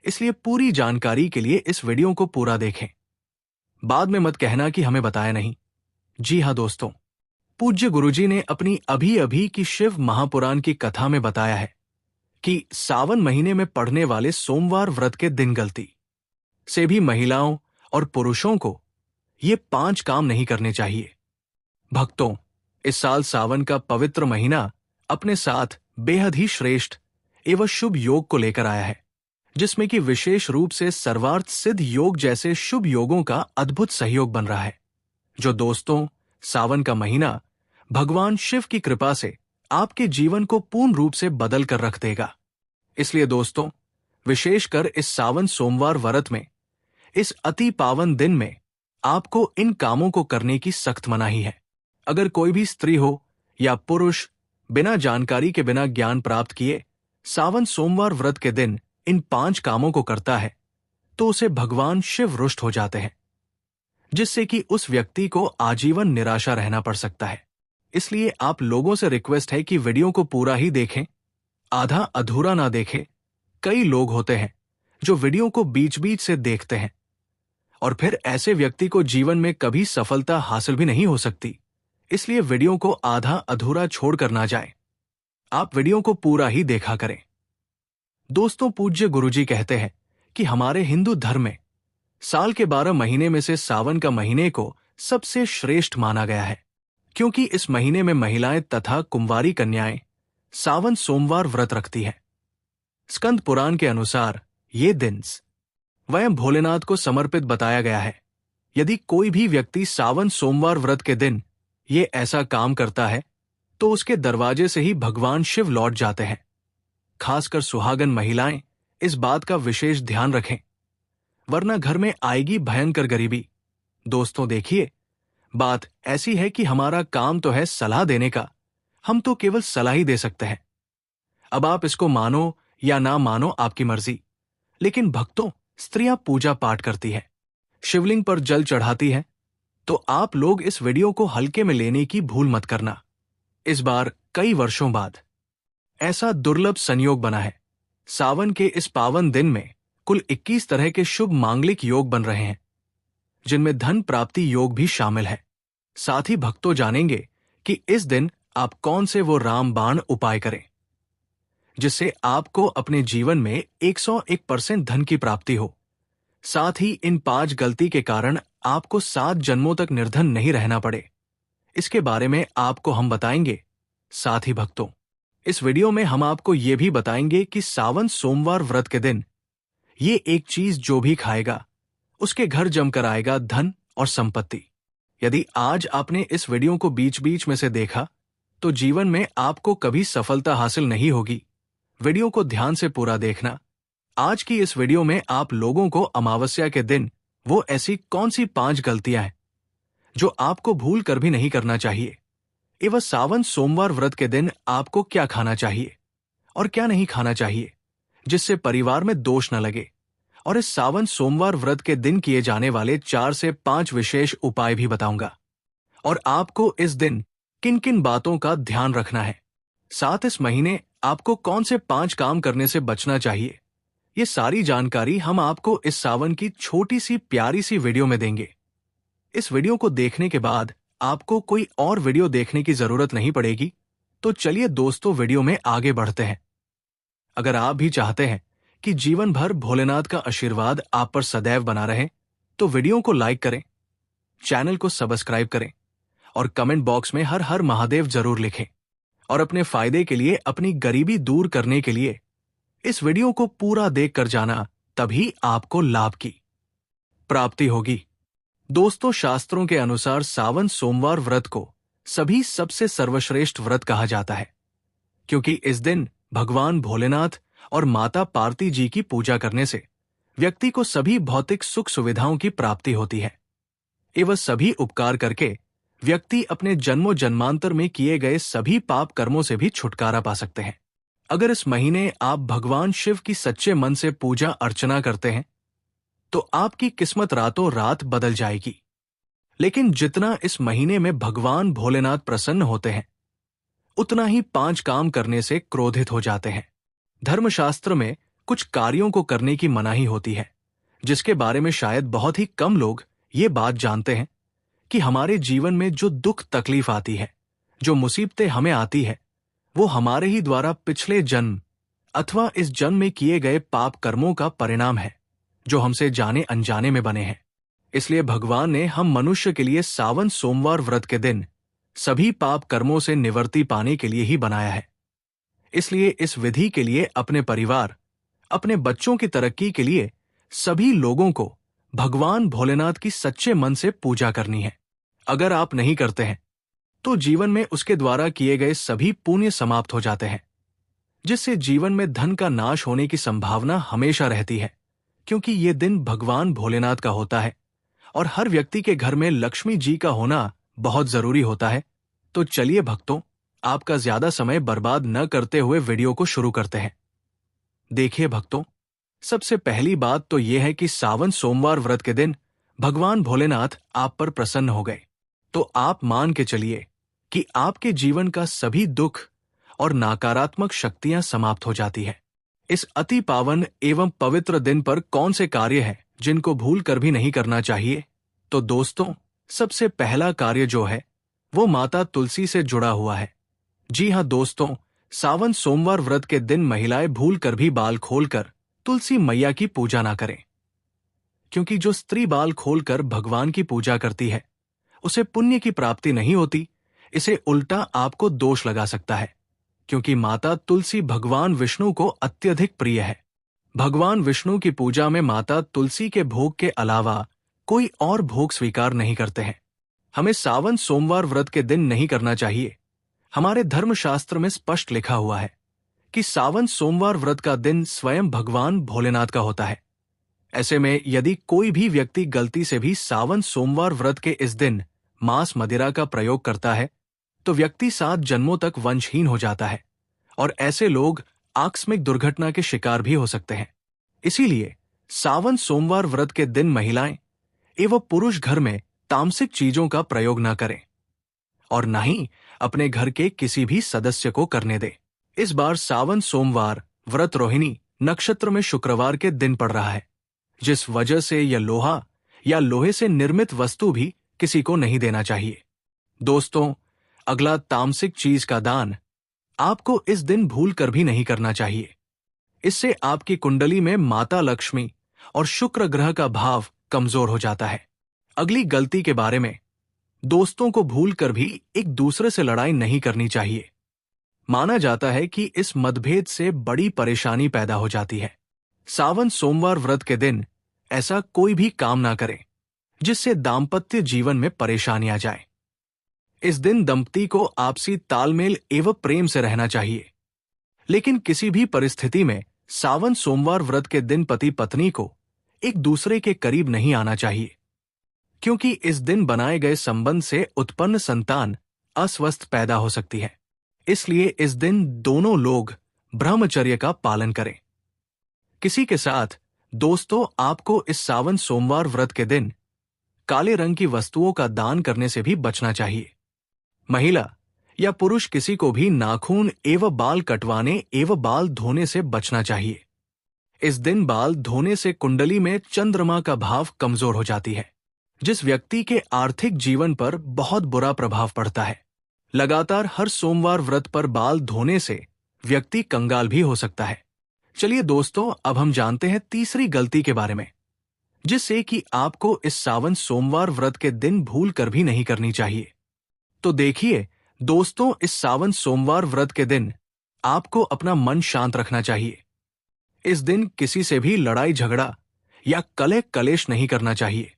इसलिए पूरी जानकारी के लिए इस वीडियो को पूरा देखें। बाद में मत कहना कि हमें बताया नहीं। जी हाँ दोस्तों, पूज्य गुरुजी ने अपनी अभी अभी की शिव महापुराण की कथा में बताया है कि सावन महीने में पड़ने वाले सोमवार व्रत के दिन गलती से भी महिलाओं और पुरुषों को ये 5 काम नहीं करने चाहिए। भक्तों, इस साल सावन का पवित्र महीना अपने साथ बेहद ही श्रेष्ठ एवं शुभ योग को लेकर आया है, जिसमें कि विशेष रूप से सर्वार्थ सिद्ध योग जैसे शुभ योगों का अद्भुत सहयोग बन रहा है, जो दोस्तों सावन का महीना भगवान शिव की कृपा से आपके जीवन को पूर्ण रूप से बदल कर रख देगा। इसलिए दोस्तों, विशेषकर इस सावन सोमवार व्रत में, इस अति पावन दिन में आपको इन कामों को करने की सख्त मनाही है। अगर कोई भी स्त्री हो या पुरुष बिना जानकारी के, बिना ज्ञान प्राप्त किए सावन सोमवार व्रत के दिन इन 5 कामों को करता है तो उसे भगवान शिव रुष्ट हो जाते हैं। जिससे कि उस व्यक्ति को आजीवन निराशा रहना पड़ सकता है। इसलिए आप लोगों से रिक्वेस्ट है कि वीडियो को पूरा ही देखें, आधा अधूरा ना देखें। कई लोग होते हैं जो वीडियो को बीच बीच से देखते हैं और फिर ऐसे व्यक्ति को जीवन में कभी सफलता हासिल भी नहीं हो सकती। इसलिए वीडियो को आधा अधूरा छोड़कर ना जाए, आप वीडियो को पूरा ही देखा करें। दोस्तों, पूज्य गुरुजी कहते हैं कि हमारे हिंदू धर्म में साल के 12 महीने में से सावन का महीने को सबसे श्रेष्ठ माना गया है, क्योंकि इस महीने में महिलाएं तथा कुंवारी कन्याएं सावन सोमवार व्रत रखती हैं। स्कंद पुराण के अनुसार ये दिन स्वयं भोलेनाथ को समर्पित बताया गया है। यदि कोई भी व्यक्ति सावन सोमवार व्रत के दिन ये ऐसा काम करता है तो उसके दरवाजे से ही भगवान शिव लौट जाते हैं। खासकर सुहागन महिलाएं इस बात का विशेष ध्यान रखें, वरना घर में आएगी भयंकर गरीबी। दोस्तों देखिए, बात ऐसी है कि हमारा काम तो है सलाह देने का, हम तो केवल सलाह ही दे सकते हैं। अब आप इसको मानो या ना मानो, आपकी मर्जी। लेकिन भक्तों, स्त्रियां पूजा पाठ करती हैं, शिवलिंग पर जल चढ़ाती हैं, तो आप लोग इस वीडियो को हल्के में लेने की भूल मत करना। इस बार कई वर्षों बाद ऐसा दुर्लभ संयोग बना है। सावन के इस पावन दिन में कुल 21 तरह के शुभ मांगलिक योग बन रहे हैं, जिनमें धन प्राप्ति योग भी शामिल है। साथ ही भक्तों जानेंगे कि इस दिन आप कौन से वो रामबाण उपाय करें जिससे आपको अपने जीवन में 101% धन की प्राप्ति हो। साथ ही इन 5 गलती के कारण आपको 7 जन्मों तक निर्धन नहीं रहना पड़े, इसके बारे में आपको हम बताएंगे। साथ ही भक्तों, इस वीडियो में हम आपको ये भी बताएंगे कि सावन सोमवार व्रत के दिन ये एक चीज जो भी खाएगा उसके घर जमकर आएगा धन और संपत्ति। यदि आज आपने इस वीडियो को बीच बीच में से देखा तो जीवन में आपको कभी सफलता हासिल नहीं होगी। वीडियो को ध्यान से पूरा देखना। आज की इस वीडियो में आप लोगों को अमावस्या के दिन वो ऐसी कौन सी 5 गलतियां हैं जो आपको भूल कर भी नहीं करना चाहिए, एवं सावन सोमवार व्रत के दिन आपको क्या खाना चाहिए और क्या नहीं खाना चाहिए जिससे परिवार में दोष न लगे। और इस सावन सोमवार व्रत के दिन किए जाने वाले 4 से 5 विशेष उपाय भी बताऊंगा, और आपको इस दिन किन किन बातों का ध्यान रखना है। साथ इस महीने आपको कौन से 5 काम करने से बचना चाहिए, ये सारी जानकारी हम आपको इस सावन की छोटी सी प्यारी सी वीडियो में देंगे। इस वीडियो को देखने के बाद आपको कोई और वीडियो देखने की जरूरत नहीं पड़ेगी। तो चलिए दोस्तों, वीडियो में आगे बढ़ते हैं। अगर आप भी चाहते हैं कि जीवन भर भोलेनाथ का आशीर्वाद आप पर सदैव बना रहे, तो वीडियो को लाइक करें, चैनल को सब्सक्राइब करें और कमेंट बॉक्स में हर हर महादेव जरूर लिखें। और अपने फायदे के लिए, अपनी गरीबी दूर करने के लिए इस वीडियो को पूरा देख कर जाना, तभी आपको लाभ की प्राप्ति होगी। दोस्तों, शास्त्रों के अनुसार सावन सोमवार व्रत को सभी सबसे सर्वश्रेष्ठ व्रत कहा जाता है, क्योंकि इस दिन भगवान भोलेनाथ और माता पार्वती जी की पूजा करने से व्यक्ति को सभी भौतिक सुख सुविधाओं की प्राप्ति होती है, एवं सभी उपकार करके व्यक्ति अपने जन्मों जन्मांतर में किए गए सभी पाप कर्मों से भी छुटकारा पा सकते हैं। अगर इस महीने आप भगवान शिव की सच्चे मन से पूजा अर्चना करते हैं तो आपकी किस्मत रातों रात बदल जाएगी। लेकिन जितना इस महीने में भगवान भोलेनाथ प्रसन्न होते हैं, उतना ही 5 काम करने से क्रोधित हो जाते हैं। धर्मशास्त्र में कुछ कार्यों को करने की मनाही होती है, जिसके बारे में शायद बहुत ही कम लोग ये बात जानते हैं कि हमारे जीवन में जो दुख तकलीफ आती है, जो मुसीबतें हमें आती है, वो हमारे ही द्वारा पिछले जन्म अथवा इस जन्म में किए गए पाप कर्मों का परिणाम है, जो हमसे जाने अनजाने में बने हैं। इसलिए भगवान ने हम मनुष्य के लिए सावन सोमवार व्रत के दिन सभी पाप कर्मों से निवृत्ति पाने के लिए ही बनाया है। इसलिए इस विधि के लिए अपने परिवार, अपने बच्चों की तरक्की के लिए सभी लोगों को भगवान भोलेनाथ की सच्चे मन से पूजा करनी है। अगर आप नहीं करते हैं तो जीवन में उसके द्वारा किए गए सभी पुण्य समाप्त हो जाते हैं, जिससे जीवन में धन का नाश होने की संभावना हमेशा रहती है, क्योंकि ये दिन भगवान भोलेनाथ का होता है और हर व्यक्ति के घर में लक्ष्मी जी का होना बहुत जरूरी होता है। तो चलिए भक्तों, आपका ज्यादा समय बर्बाद न करते हुए वीडियो को शुरू करते हैं। देखिए भक्तों, सबसे पहली बात तो यह है कि सावन सोमवार व्रत के दिन भगवान भोलेनाथ आप पर प्रसन्न हो गए तो आप मान के चलिए कि आपके जीवन का सभी दुख और नकारात्मक शक्तियां समाप्त हो जाती है। इस अति पावन एवं पवित्र दिन पर कौन से कार्य हैं जिनको भूल कर भी नहीं करना चाहिए? तो दोस्तों, सबसे पहला कार्य जो है वो माता तुलसी से जुड़ा हुआ है। जी हाँ दोस्तों, सावन सोमवार व्रत के दिन महिलाएं भूल कर भी बाल खोलकर तुलसी मैया की पूजा ना करें, क्योंकि जो स्त्री बाल खोलकर भगवान की पूजा करती है उसे पुण्य की प्राप्ति नहीं होती। इसे उल्टा आपको दोष लगा सकता है, क्योंकि माता तुलसी भगवान विष्णु को अत्यधिक प्रिय है। भगवान विष्णु की पूजा में माता तुलसी के भोग के अलावा कोई और भोग स्वीकार नहीं करते हैं। हमें सावन सोमवार व्रत के दिन नहीं करना चाहिए। हमारे धर्मशास्त्र में स्पष्ट लिखा हुआ है कि सावन सोमवार व्रत का दिन स्वयं भगवान भोलेनाथ का होता है। ऐसे में यदि कोई भी व्यक्ति गलती से भी सावन सोमवार व्रत के इस दिन मांस मदिरा का प्रयोग करता है तो व्यक्ति 7 जन्मों तक वंशहीन हो जाता है और ऐसे लोग आकस्मिक दुर्घटना के शिकार भी हो सकते हैं। इसीलिए सावन सोमवार व्रत के दिन महिलाएं एवं पुरुष घर में तामसिक चीजों का प्रयोग न करें और न ही अपने घर के किसी भी सदस्य को करने दें। इस बार सावन सोमवार व्रत रोहिणी नक्षत्र में शुक्रवार के दिन पड़ रहा है, जिस वजह से यह लोहा या लोहे से निर्मित वस्तु भी किसी को नहीं देना चाहिए। दोस्तों, अगला तामसिक चीज का दान आपको इस दिन भूल कर भी नहीं करना चाहिए। इससे आपकी कुंडली में माता लक्ष्मी और शुक्र ग्रह का भाव कमजोर हो जाता है। अगली गलती के बारे में, दोस्तों को भूल कर भी एक दूसरे से लड़ाई नहीं करनी चाहिए। माना जाता है कि इस मतभेद से बड़ी परेशानी पैदा हो जाती है। सावन सोमवार व्रत के दिन ऐसा कोई भी काम ना करें जिससे दाम्पत्य जीवन में परेशानी आ जाए। इस दिन दंपति को आपसी तालमेल एवं प्रेम से रहना चाहिए, लेकिन किसी भी परिस्थिति में सावन सोमवार व्रत के दिन पति पत्नी को एक दूसरे के करीब नहीं आना चाहिए, क्योंकि इस दिन बनाए गए संबंध से उत्पन्न संतान अस्वस्थ पैदा हो सकती है। इसलिए इस दिन दोनों लोग ब्रह्मचर्य का पालन करें। किसी के साथ दोस्तों, आपको इस सावन सोमवार व्रत के दिन काले रंग की वस्तुओं का दान करने से भी बचना चाहिए। महिला या पुरुष किसी को भी नाखून एवं बाल कटवाने एवं बाल धोने से बचना चाहिए। इस दिन बाल धोने से कुंडली में चंद्रमा का भाव कमजोर हो जाती है, जिस व्यक्ति के आर्थिक जीवन पर बहुत बुरा प्रभाव पड़ता है। लगातार हर सोमवार व्रत पर बाल धोने से व्यक्ति कंगाल भी हो सकता है। चलिए दोस्तों, अब हम जानते हैं तीसरी गलती के बारे में, जिससे कि आपको इस सावन सोमवार व्रत के दिन भूल कर भी नहीं करनी चाहिए। तो देखिए दोस्तों, इस सावन सोमवार व्रत के दिन आपको अपना मन शांत रखना चाहिए। इस दिन किसी से भी लड़ाई झगड़ा या कलह कलेश नहीं करना चाहिए।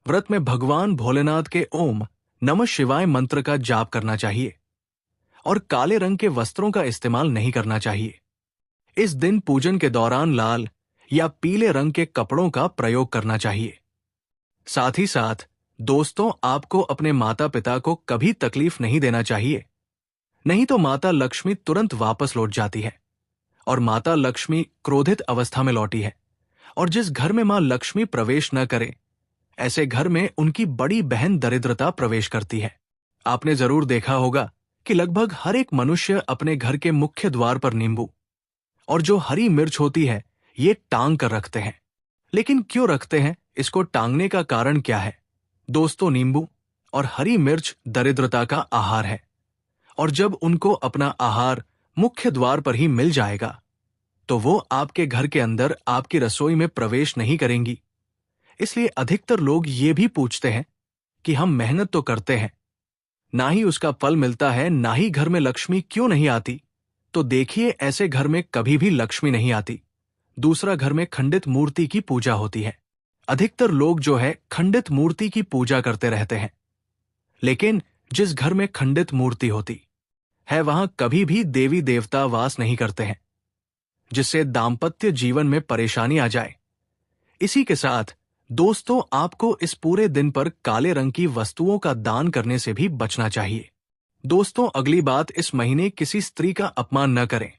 व्रत में भगवान भोलेनाथ के ओम नमः शिवाय मंत्र का जाप करना चाहिए और काले रंग के वस्त्रों का इस्तेमाल नहीं करना चाहिए। इस दिन पूजन के दौरान लाल या पीले रंग के कपड़ों का प्रयोग करना चाहिए। साथ ही साथ दोस्तों, आपको अपने माता पिता को कभी तकलीफ नहीं देना चाहिए, नहीं तो माता लक्ष्मी तुरंत वापस लौट जाती है और माता लक्ष्मी क्रोधित अवस्था में लौटी है। और जिस घर में मां लक्ष्मी प्रवेश न करे, ऐसे घर में उनकी बड़ी बहन दरिद्रता प्रवेश करती है। आपने जरूर देखा होगा कि लगभग हर एक मनुष्य अपने घर के मुख्य द्वार पर नींबू और जो हरी मिर्च होती है ये टांग कर रखते हैं। लेकिन क्यों रखते हैं? इसको टांगने का कारण क्या है? दोस्तों, नींबू और हरी मिर्च दरिद्रता का आहार है, और जब उनको अपना आहार मुख्य द्वार पर ही मिल जाएगा तो वो आपके घर के अंदर आपकी रसोई में प्रवेश नहीं करेंगी। इसलिए अधिकतर लोग ये भी पूछते हैं कि हम मेहनत तो करते हैं, ना ही उसका फल मिलता है, ना ही घर में लक्ष्मी क्यों नहीं आती? तो देखिए, ऐसे घर में कभी भी लक्ष्मी नहीं आती। दूसरा, घर में खंडित मूर्ति की पूजा होती है। अधिकतर लोग जो है खंडित मूर्ति की पूजा करते रहते हैं, लेकिन जिस घर में खंडित मूर्ति होती है वहां कभी भी देवी देवता वास नहीं करते हैं, जिससे दाम्पत्य जीवन में परेशानी आ जाए। इसी के साथ दोस्तों, आपको इस पूरे दिन पर काले रंग की वस्तुओं का दान करने से भी बचना चाहिए। दोस्तों, अगली बात, इस महीने किसी स्त्री का अपमान न करें।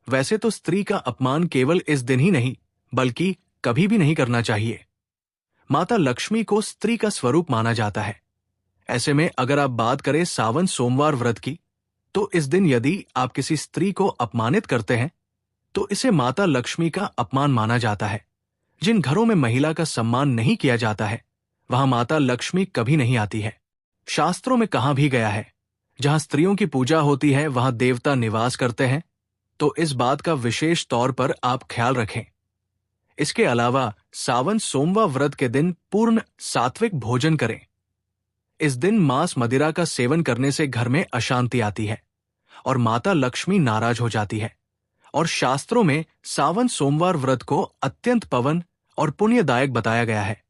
वैसे तो स्त्री का अपमान केवल इस दिन ही नहीं बल्कि कभी भी नहीं करना चाहिए। माता लक्ष्मी को स्त्री का स्वरूप माना जाता है। ऐसे में अगर आप बात करें सावन सोमवार व्रत की, तो इस दिन यदि आप किसी स्त्री को अपमानित करते हैं तो इसे माता लक्ष्मी का अपमान माना जाता है। जिन घरों में महिला का सम्मान नहीं किया जाता है वहां माता लक्ष्मी कभी नहीं आती है। शास्त्रों में कहा भी गया है, जहां स्त्रियों की पूजा होती है वहां देवता निवास करते हैं, तो इस बात का विशेष तौर पर आप ख्याल रखें। इसके अलावा सावन सोमवार व्रत के दिन पूर्ण सात्विक भोजन करें। इस दिन मांस मदिरा का सेवन करने से घर में अशांति आती है और माता लक्ष्मी नाराज हो जाती है। और शास्त्रों में सावन सोमवार व्रत को अत्यंत पवन और पुण्यदायक बताया गया है।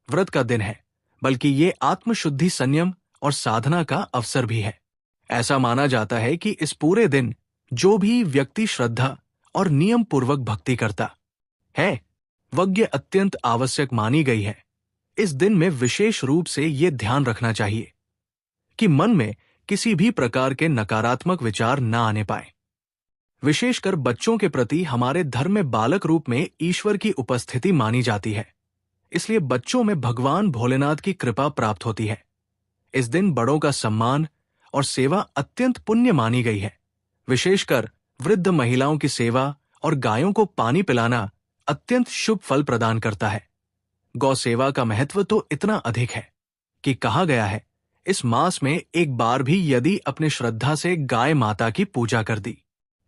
व्रत का दिन है, बल्कि ये आत्मशुद्धि, संयम और साधना का अवसर भी है। ऐसा माना जाता है कि इस पूरे दिन जो भी व्यक्ति श्रद्धा और नियम पूर्वक भक्ति करता है, यज्ञ अत्यंत आवश्यक मानी गई है। इस दिन में विशेष रूप से ये ध्यान रखना चाहिए कि मन में किसी भी प्रकार के नकारात्मक विचार न आने पाए। विशेषकर बच्चों के प्रति हमारे धर्म में बालक रूप में ईश्वर की उपस्थिति मानी जाती है, इसलिए बच्चों में भगवान भोलेनाथ की कृपा प्राप्त होती है। इस दिन बड़ों का सम्मान और सेवा अत्यंत पुण्य मानी गई है। विशेषकर वृद्ध महिलाओं की सेवा और गायों को पानी पिलाना अत्यंत शुभ फल प्रदान करता है। गौ सेवा का महत्व तो इतना अधिक है कि कहा गया है, इस मास में एक बार भी यदि अपने श्रद्धा से गाय माता की पूजा कर दी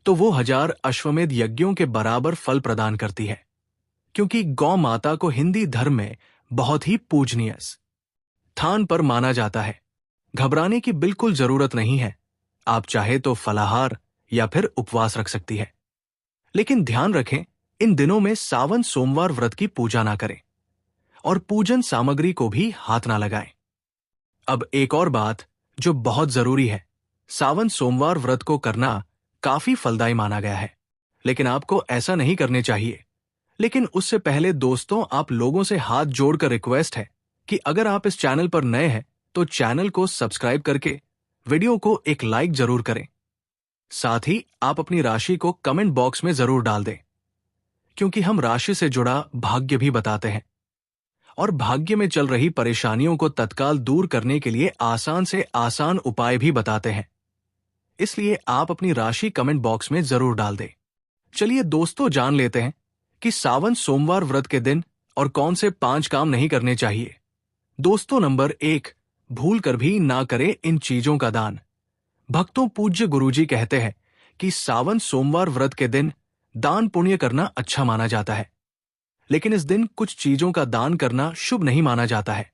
तो वो 1000 अश्वमेध यज्ञों के बराबर फल प्रदान करती है, क्योंकि गौ माता को हिंदी धर्म में बहुत ही पूजनीय स्थान पर माना जाता है। घबराने की बिल्कुल जरूरत नहीं है। आप चाहे तो फलाहार या फिर उपवास रख सकती है, लेकिन ध्यान रखें, इन दिनों में सावन सोमवार व्रत की पूजा ना करें और पूजन सामग्री को भी हाथ ना लगाएं। अब एक और बात जो बहुत जरूरी है, सावन सोमवार व्रत को करना काफी फलदायी माना गया है, लेकिन आपको ऐसा नहीं करने चाहिए। लेकिन उससे पहले दोस्तों, आप लोगों से हाथ जोड़कर रिक्वेस्ट है कि अगर आप इस चैनल पर नए हैं तो चैनल को सब्सक्राइब करके वीडियो को एक लाइक जरूर करें। साथ ही आप अपनी राशि को कमेंट बॉक्स में जरूर डाल दें, क्योंकि हम राशि से जुड़ा भाग्य भी बताते हैं और भाग्य में चल रही परेशानियों को तत्काल दूर करने के लिए आसान से आसान उपाय भी बताते हैं। इसलिए आप अपनी राशि कमेंट बॉक्स में जरूर डाल दें। चलिए दोस्तों, जान लेते हैं कि सावन सोमवार व्रत के दिन और कौन से 5 काम नहीं करने चाहिए। दोस्तों, नंबर 1, भूल कर भी ना करें इन चीजों का दान। भक्तों, पूज्य गुरुजी कहते हैं कि सावन सोमवार व्रत के दिन दान पुण्य करना अच्छा माना जाता है, लेकिन इस दिन कुछ चीजों का दान करना शुभ नहीं माना जाता है।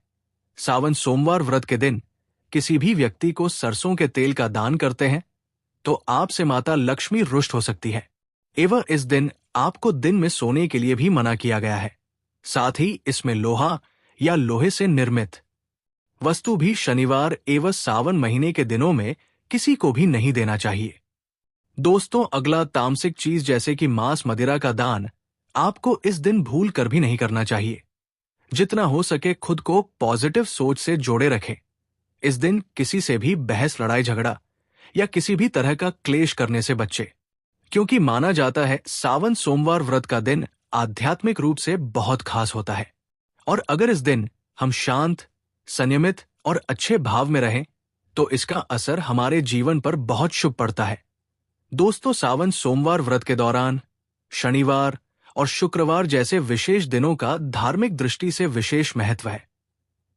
सावन सोमवार व्रत के दिन किसी भी व्यक्ति को सरसों के तेल का दान करते हैं तो आपसे माता लक्ष्मी रुष्ट हो सकती है, एवं इस दिन आपको दिन में सोने के लिए भी मना किया गया है। साथ ही इसमें लोहा या लोहे से निर्मित वस्तु भी शनिवार एवं सावन महीने के दिनों में किसी को भी नहीं देना चाहिए। दोस्तों, अगला तामसिक चीज जैसे कि मांस मदिरा का दान आपको इस दिन भूल कर भी नहीं करना चाहिए। जितना हो सके खुद को पॉजिटिव सोच से जोड़े रखें। इस दिन किसी से भी बहस, लड़ाई झगड़ा या किसी भी तरह का क्लेश करने से बचे, क्योंकि माना जाता है सावन सोमवार व्रत का दिन आध्यात्मिक रूप से बहुत खास होता है और अगर इस दिन हम शांत, संयमित और अच्छे भाव में रहें तो इसका असर हमारे जीवन पर बहुत शुभ पड़ता है। दोस्तों, सावन सोमवार व्रत के दौरान शनिवार और शुक्रवार जैसे विशेष दिनों का धार्मिक दृष्टि से विशेष महत्व है।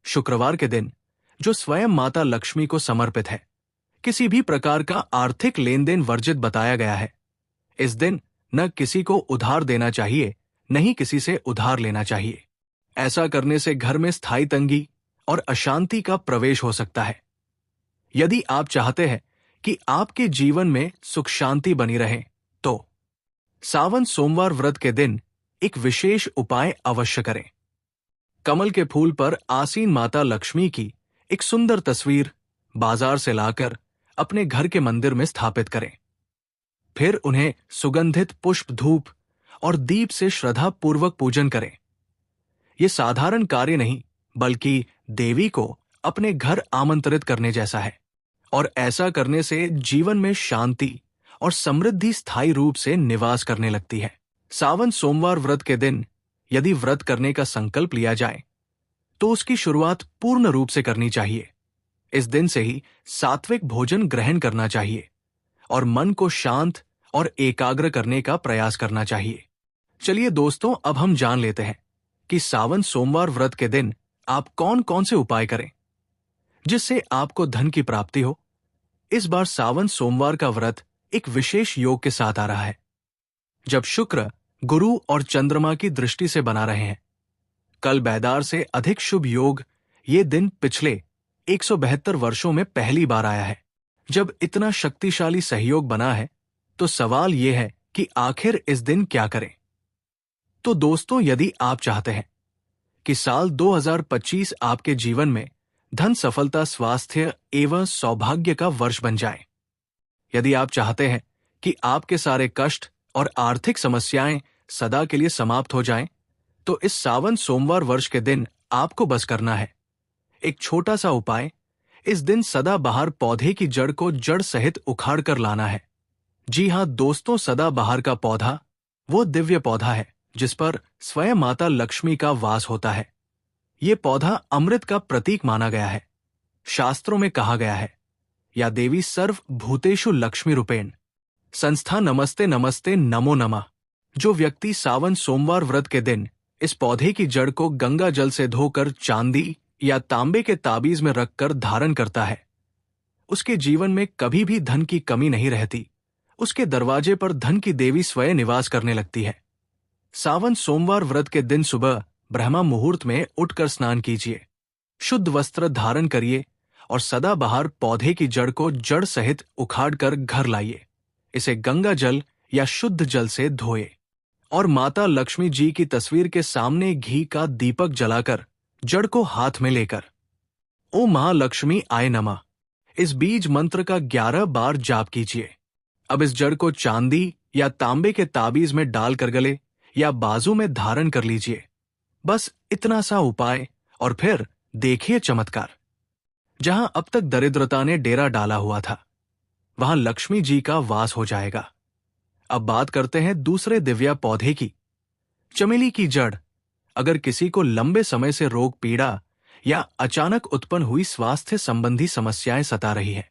शुक्रवार के दिन जो स्वयं माता लक्ष्मी को समर्पित है, किसी भी प्रकार का आर्थिक लेन देन वर्जित बताया गया है। इस दिन न किसी को उधार देना चाहिए, न ही किसी से उधार लेना चाहिए। ऐसा करने से घर में स्थायी तंगी और अशांति का प्रवेश हो सकता है। यदि आप चाहते हैं कि आपके जीवन में सुख शांति बनी रहे तो सावन सोमवार व्रत के दिन एक विशेष उपाय अवश्य करें। कमल के फूल पर आसीन माता लक्ष्मी की एक सुंदर तस्वीर बाजार से लाकर अपने घर के मंदिर में स्थापित करें। फिर उन्हें सुगंधित पुष्प, धूप और दीप से श्रद्धा पूर्वक पूजन करें। यह साधारण कार्य नहीं, बल्कि देवी को अपने घर आमंत्रित करने जैसा है और ऐसा करने से जीवन में शांति और समृद्धि स्थायी रूप से निवास करने लगती है। सावन सोमवार व्रत के दिन यदि व्रत करने का संकल्प लिया जाए तो उसकी शुरुआत पूर्ण रूप से करनी चाहिए। इस दिन से ही सात्विक भोजन ग्रहण करना चाहिए और मन को शांत और एकाग्र करने का प्रयास करना चाहिए। चलिए दोस्तों, अब हम जान लेते हैं कि सावन सोमवार व्रत के दिन आप कौन कौन से उपाय करें जिससे आपको धन की प्राप्ति हो। इस बार सावन सोमवार का व्रत एक विशेष योग के साथ आ रहा है, जब शुक्र, गुरु और चंद्रमा की दृष्टि से बना रहे हैं। कल बैदार से अधिक शुभ योग ये दिन पिछले 172 वर्षों में पहली बार आया है। जब इतना शक्तिशाली सहयोग बना है तो सवाल यह है कि आखिर इस दिन क्या करें। तो दोस्तों, यदि आप चाहते हैं कि साल 2025 आपके जीवन में धन, सफलता, स्वास्थ्य एवं सौभाग्य का वर्ष बन जाए, यदि आप चाहते हैं कि आपके सारे कष्ट और आर्थिक समस्याएं सदा के लिए समाप्त हो जाएं, तो इस सावन सोमवार वर्ष के दिन आपको बस करना है एक छोटा सा उपाय। इस दिन सदाबहार पौधे की जड़ को जड़ सहित उखाड़ कर लाना है। जी हां दोस्तों, सदाबहार का पौधा वो दिव्य पौधा है जिस पर स्वयं माता लक्ष्मी का वास होता है। ये पौधा अमृत का प्रतीक माना गया है। शास्त्रों में कहा गया है, या देवी सर्व भूतेषु लक्ष्मी रूपेण संस्था नमस्ते नमस्ते नमो नमः। जो व्यक्ति सावन सोमवार व्रत के दिन इस पौधे की जड़ को गंगा जल से धोकर चांदी या तांबे के ताबीज में रखकर धारण करता है, उसके जीवन में कभी भी धन की कमी नहीं रहती। उसके दरवाजे पर धन की देवी स्वयं निवास करने लगती है। सावन सोमवार व्रत के दिन सुबह ब्रह्मा मुहूर्त में उठकर स्नान कीजिए, शुद्ध वस्त्र धारण करिए और सदाबहार पौधे की जड़ को जड़ सहित उखाड़कर घर लाइए। इसे गंगा जल या शुद्ध जल से धोए और माता लक्ष्मी जी की तस्वीर के सामने घी का दीपक जलाकर जड़ को हाथ में लेकर ओम महालक्ष्मी आय नमः इस बीज मंत्र का 11 बार जाप कीजिए। अब इस जड़ को चांदी या तांबे के ताबीज में डालकर गले या बाजू में धारण कर लीजिए। बस इतना सा उपाय और फिर देखिए चमत्कार। जहां अब तक दरिद्रता ने डेरा डाला हुआ था, वहां लक्ष्मी जी का वास हो जाएगा। अब बात करते हैं दूसरे दिव्या पौधे की, चमेली की जड़। अगर किसी को लंबे समय से रोग पीड़ा या अचानक उत्पन्न हुई स्वास्थ्य संबंधी समस्याएं सता रही है,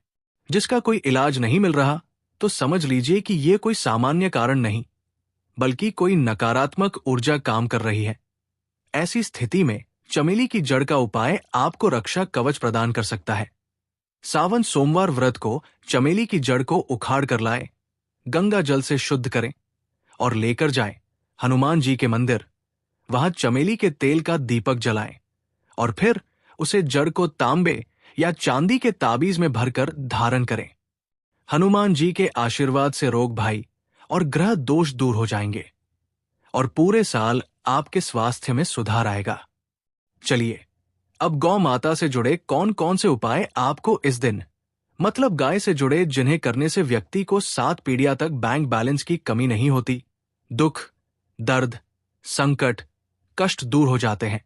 जिसका कोई इलाज नहीं मिल रहा, तो समझ लीजिए कि यह कोई सामान्य कारण नहीं, बल्कि कोई नकारात्मक ऊर्जा काम कर रही है। ऐसी स्थिति में चमेली की जड़ का उपाय आपको रक्षा कवच प्रदान कर सकता है। सावन सोमवार व्रत को चमेली की जड़ को उखाड़ कर लाएं, गंगा जल से शुद्ध करें और लेकर जाएं हनुमान जी के मंदिर। वहां चमेली के तेल का दीपक जलाएं और फिर उसे जड़ को तांबे या चांदी के ताबीज में भरकर धारण करें। हनुमान जी के आशीर्वाद से रोग भाई और ग्रह दोष दूर हो जाएंगे और पूरे साल आपके स्वास्थ्य में सुधार आएगा। चलिए, अब गौ माता से जुड़े कौन कौन से उपाय आपको इस दिन, मतलब गाय से जुड़े, जिन्हें करने से व्यक्ति को 7 पीढ़ियां तक बैंक बैलेंस की कमी नहीं होती, दुख, दर्द, संकट, कष्ट दूर हो जाते हैं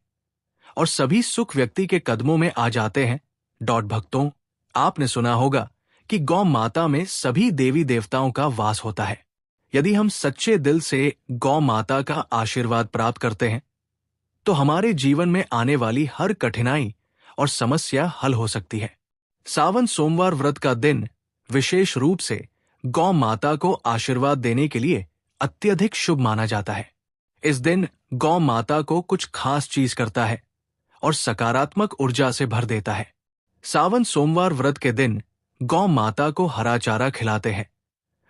और सभी सुख व्यक्ति के कदमों में आ जाते हैं। भक्तों, आपने सुना होगा कि गौ माता में सभी देवी देवताओं का वास होता है। यदि हम सच्चे दिल से गौ माता का आशीर्वाद प्राप्त करते हैं, तो हमारे जीवन में आने वाली हर कठिनाई और समस्या हल हो सकती है। सावन सोमवार व्रत का दिन विशेष रूप से गौ माता को आशीर्वाद देने के लिए अत्यधिक शुभ माना जाता है। इस दिन गौ माता को कुछ खास चीज करता है और सकारात्मक ऊर्जा से भर देता है। सावन सोमवार व्रत के दिन गौ माता को हरा चारा खिलाते हैं,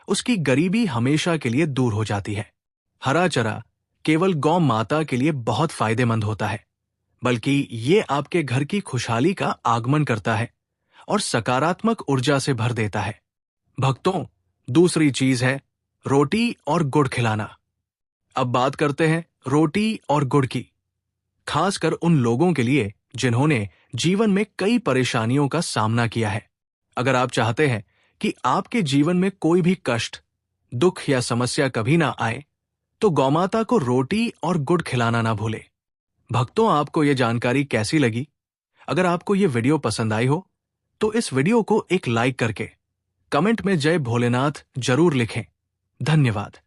उसकी गरीबी हमेशा के लिए दूर हो जाती है। हरा चारा केवल गौ माता के लिए बहुत फायदेमंद होता है, बल्कि ये आपके घर की खुशहाली का आगमन करता है और सकारात्मक ऊर्जा से भर देता है। भक्तों, दूसरी चीज है रोटी और गुड़ खिलाना। अब बात करते हैं रोटी और गुड़ की, खासकर उन लोगों के लिए जिन्होंने जीवन में कई परेशानियों का सामना किया है। अगर आप चाहते हैं कि आपके जीवन में कोई भी कष्ट, दुख या समस्या कभी ना आए, तो गौमाता को रोटी और गुड़ खिलाना ना भूले। भक्तों, आपको ये जानकारी कैसी लगी? अगर आपको ये वीडियो पसंद आई हो तो इस वीडियो को एक लाइक करके कमेंट में जय भोलेनाथ जरूर लिखें। धन्यवाद।